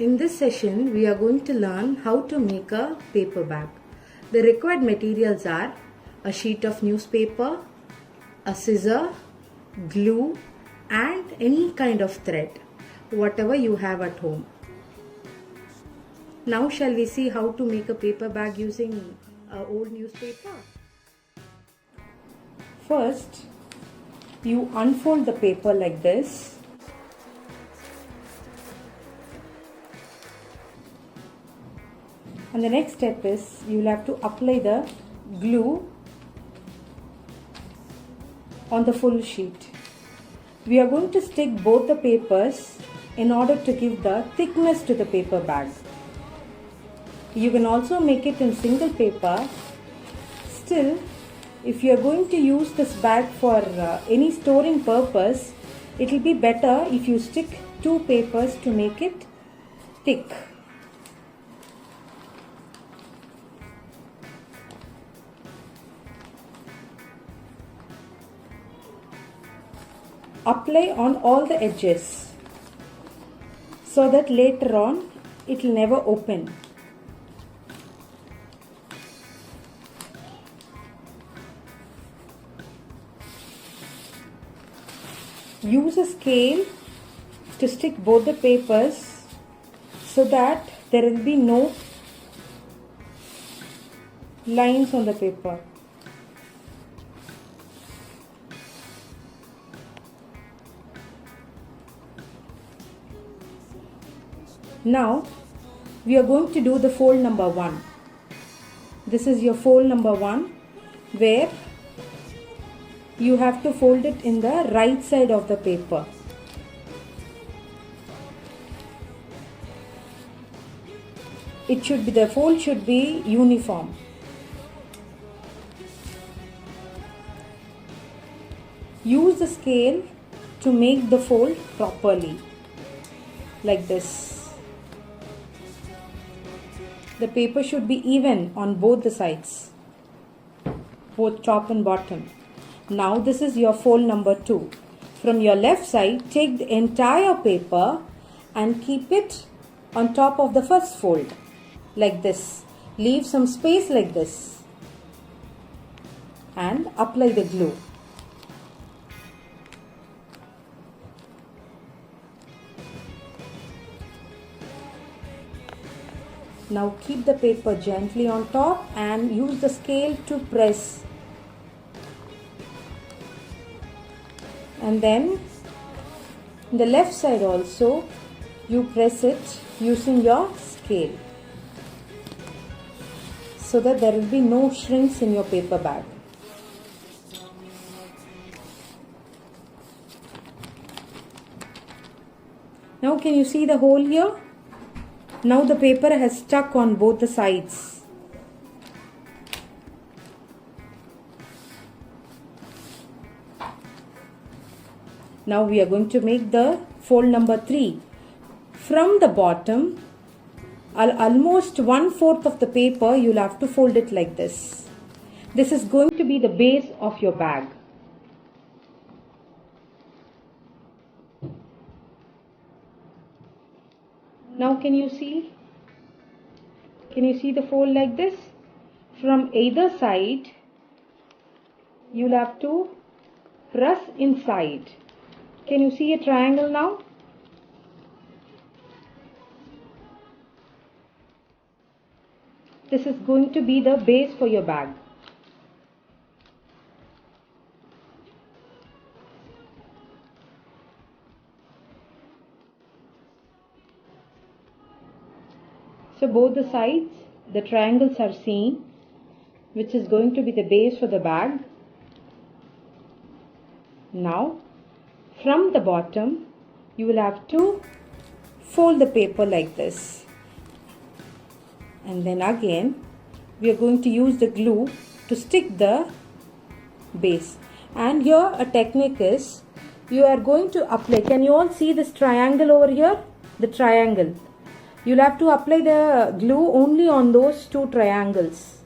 In this session, we are going to learn how to make a paper bag. The required materials are a sheet of newspaper, a scissor, glue, and any kind of thread, whatever you have at home. Now shall we see how to make a paper bag using an old newspaper? First, you unfold the paper like this. And the next step is you will have to apply the glue on the full sheet. We are going to stick both the papers in order to give the thickness to the paper bag. You can also make it in single paper. Still, if you are going to use this bag for any storing purpose, it will be better if you stick two papers to make it thick. Apply on all the edges so that later on it will never open. Use a scale to stick both the papers so that there will be no lines on the paper. Now we are going to do the fold number 1. This is your fold number 1, where you have to fold it in the right side of the paper. The fold should be uniform. Use the scale to make the fold properly, like this. The paper should be even on both the sides, both top and bottom. Now this is your fold number 2. From your left side, take the entire paper and keep it on top of the first fold, like this. Leave some space like this and apply the glue. Now keep the paper gently on top and use the scale to press. And then the left side also you press it using your scale so that there will be no shrinks in your paper bag. Now can you see the hole here? Now the paper has stuck on both the sides. Now we are going to make the fold number 3. From the bottom, almost 1/4 of the paper, you'll have to fold it like this. This is going to be the base of your bag. Now can you see the fold like this? From either side, you'll have to press inside. Can you see a triangle now? This is going to be the base for your bag. So both the sides, the triangles are seen, which is going to be the base for the bag. Now, from the bottom, you will have to fold the paper like this. And then again, we are going to use the glue to stick the base. And here a technique is, you are going to apply, can you all see this triangle over here? The triangle. You'll have to apply the glue only on those two triangles,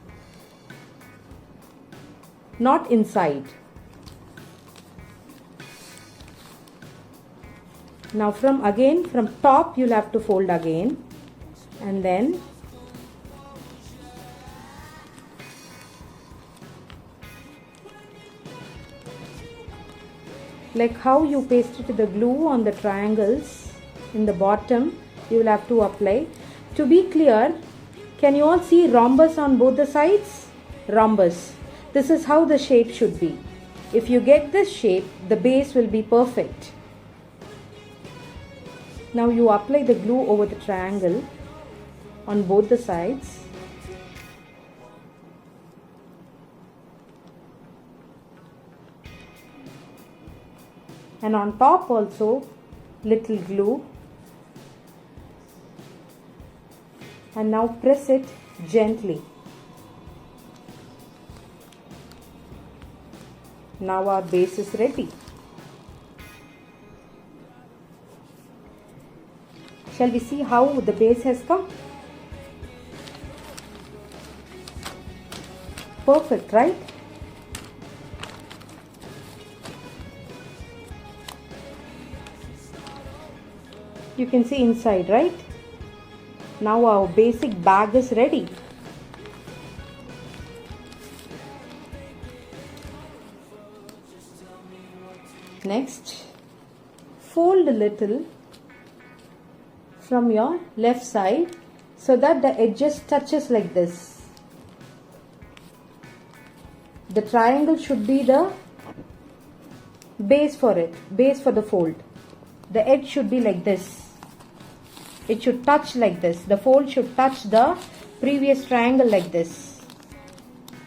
not inside. Now from top you'll have to fold again, and then like how you pasted the glue on the triangles in the bottom, you will have to apply. To be clear, can you all see rhombus on both the sides? Rhombus. This is how the shape should be. If you get this shape, the base will be perfect. Now you apply the glue over the triangle on both the sides. And on top also little glue. And now press it gently. Now our base is ready. Shall we see how the base has come? Perfect, right? You can see inside, right? Now our basic bag is ready. Next, fold a little from your left side so that the edges touches like this. The triangle should be the base for it, base for the fold. The edge should be like this. It should touch like this. The fold should touch the previous triangle like this.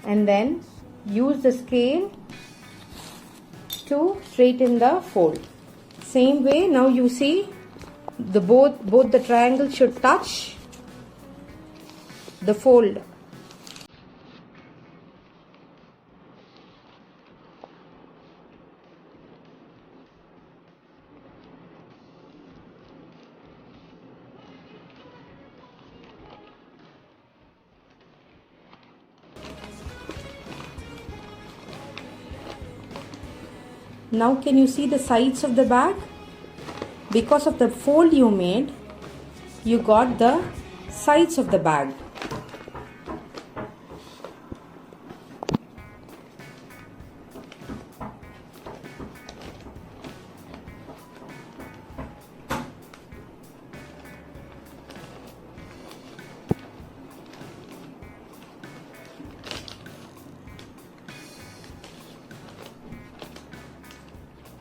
And then use the scale to straighten the fold. Same way, now you see both the triangles should touch the fold. Now can you see the sides of the bag? Because of the fold you made, you got the sides of the bag.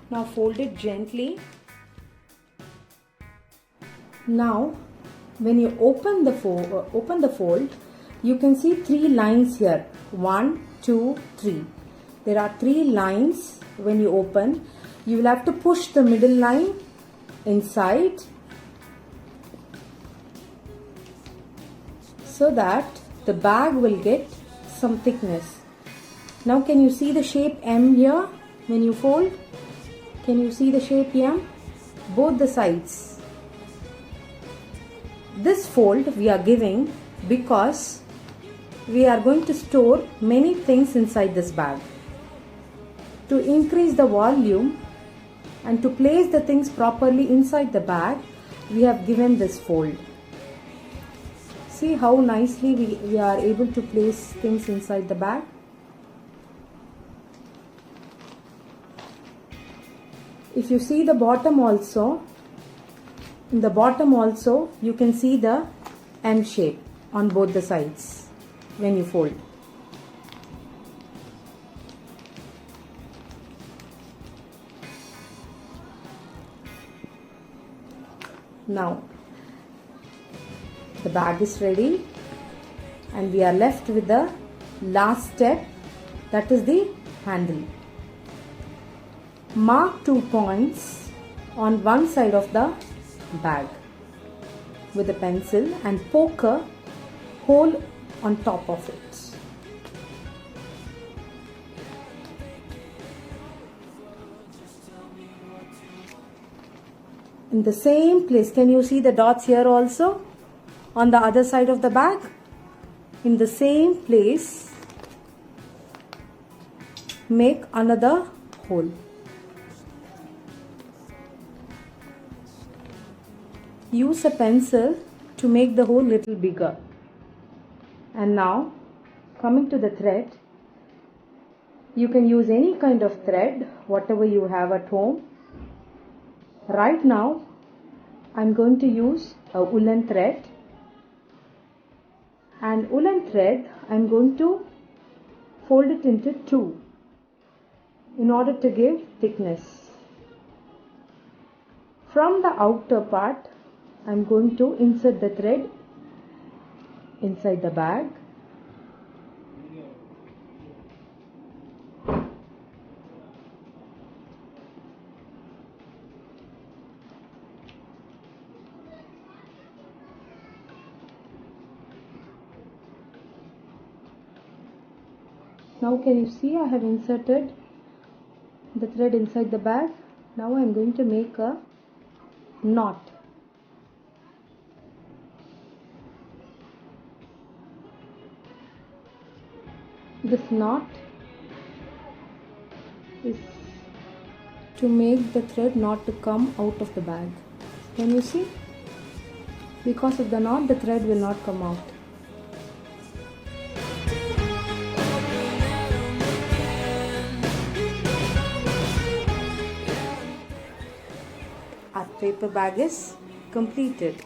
Now fold it gently. Now when you open the fold, you can see 3 lines here. 1, 2, 3. There are 3 lines when you open. You will have to push the middle line inside so that the bag will get some thickness. Now can you see the shape M here when you fold? Can you see the shape M? Both the sides. This fold we are giving because we are going to store many things inside this bag. To increase the volume and to place the things properly inside the bag, we have given this fold. See how nicely we are able to place things inside the bag. If you see the bottom also, in the bottom also you can see the M shape on both the sides when you fold. Now the bag is ready and we are left with the last step, that is the handle. Mark 2 points on one side of the bag with a pencil and poke a hole on top of it. In the same place, can you see the dots here also on the other side of the bag? In the same place, make another hole. use a pencil to make the hole little bigger. And now coming to the thread, you can use any kind of thread, whatever you have at home. Right now I'm going to use a woolen thread, and woolen thread I'm going to fold it into two in order to give thickness. From the outer part I'm going to insert the thread inside the bag. Now can you see I have inserted the thread inside the bag. Now I am going to make a knot. This knot is to make the thread not to come out of the bag. Can you see? Because of the knot, the thread will not come out. Our paper bag is completed.